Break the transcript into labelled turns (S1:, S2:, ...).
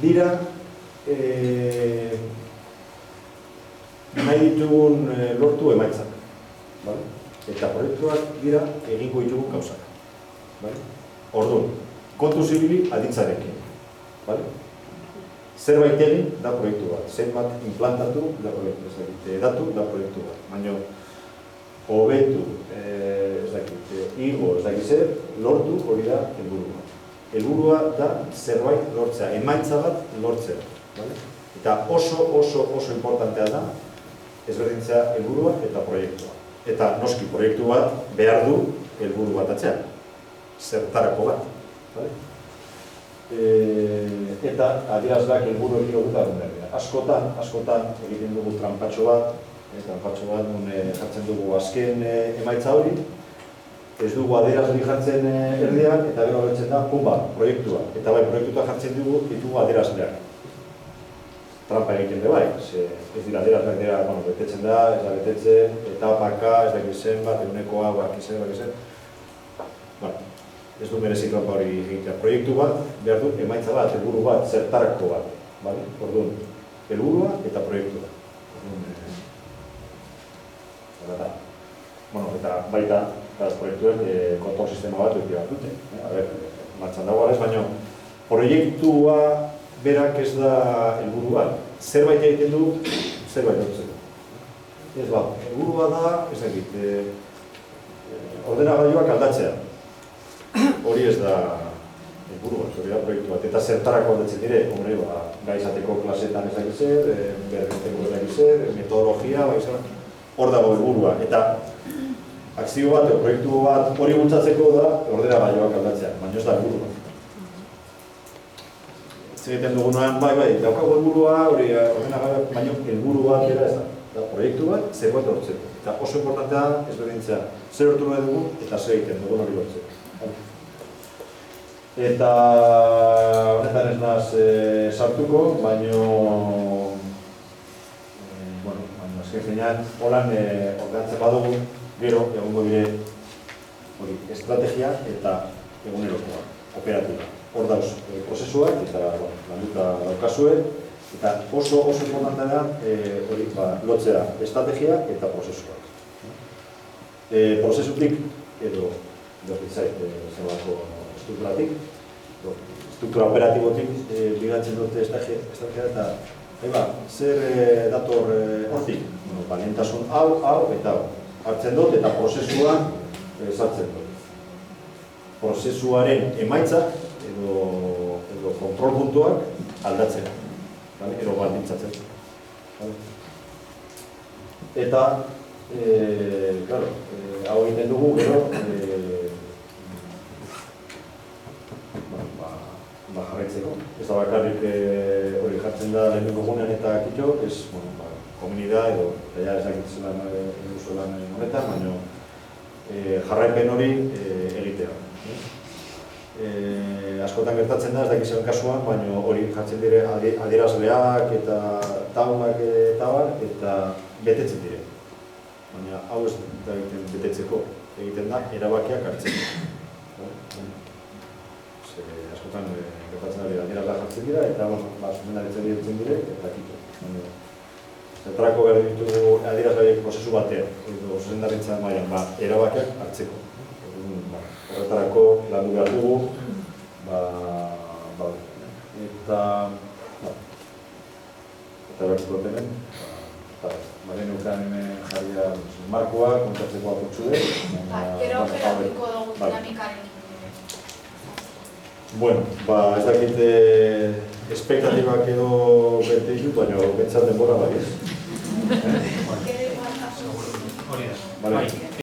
S1: dira nahi ditugun lortu emaitzak. Eta proiektuak dira egingo ditugun gauzak. Orduan, kontu zibili aditzarekin. Zerbait egin da proiektu bat, zenbat implantatu da proiektu bat, edatu da proiektu bat. Baina, hobetu, igo, lortu hori da helburua. Helburua da zerbait lortzea, emaitza bat lortzea. Eta oso importantea da ezberdintzea helburua eta proiektua. Eta noski proiektu bat behar du helburu bat atzean, zertarako bat. Eta adierazleak helburu egin dut da askotan egiten dugu tranpatxo bat jartzen dugu azken emaitza hori, ez dugu adierazle jartzen erdian, eta gero agertzen da, pumba, proiektua. Eta bai, proiektua jartzen ditugu adierazleak. Trampa egiten da bai, ez dira adierazleak dira, betetzen da, ez da betetzen, etapaka, ez da gizen bat, egunekoa, bakizen. Ez du merezik trampa hori egitea. Proiektu bat, behar du, emaitza bat, helburu bat, zertarako bat. Orduan, helburua eta proiektua. Eta baita, proiektuek kontrol sistema bat dute. Martxan dago arez, baina proiektua berak ez da helburu bat. Zerbait egiten du, zerbait dutzeko. Ez bat, helburua da, ez dakit, ordenagailuak aldatzea. Hori ez da helburu bat, hori da proiektu bat. Eta zertarako aldatzen dire, gai izateko klasetan ez dakit zer, berrezteko ez dakit zer, metodologia, hor dago helburua. Eta akzio bat, proiektu bat hori bultzatzeko da ordenagailuak aldatzea, baina ez da helburu bat. Egiten dugunean, bai, daukago helburua, hori ordenagailuak, baina helburu bat bera ez da proiektu bat, zerbait lortzeko. Eta oso importantea ezberdintzea, zer lortu nahi dugu eta zer egiten dugun hori lortzeko. Eta honetan ez naz sartuko, baina azken finean, holan ordenatzen badugu, gero egongo dire estrategia eta egunerokoa, operatiba. Hor dauz prozesuak eta landuta daukazue, eta oso importantea da lotzea estrategia eta prozesuak. Prozesutik edo zelako estrukturatik, struktura operatibotik bilatzen dute estrategia eta zer dator hortik? Balientasun hau eta hau. Hartzen dut eta prozesuan sartzen dut. Prozesuaren emaitzak edo kontrol puntuak aldatzen. Ero baldintzatzen. Eta, hau egiten dugu, gero, jarraitzeko. Ez da bakarrik hori jartzen da lehenengo gunean eta kitxo, ez komunidad edo, eta ez dakitzelan honetan, baina jarraipen hori egitea. Askotan gertatzen da, ez dakitzelan kasuan, baina hori jartzen dire adierazleak eta taulak eta betetzen dire. Baina hau ez da egiten betetzeko, egiten da erabakiak hartzeko. Askotan gertatzen ari adierazleak jartzen dira eta zumendaritzen diretzen dire eta kito. Zertarako behar ditugu adierazleak prozesu batean, edo zuzendaritzen mailan, erabakiak hartzeko. Horretarako landu behar dugu, eta bertuko tenen, baren ukan jarria markoa, kontatzeko apurtzu dut.
S2: Gero operatiko dugu dinamikaren.
S1: Bueno, ez dakit espektatibak edo bete ditu, baina bentsat denbora bai ez.
S3: Hori da.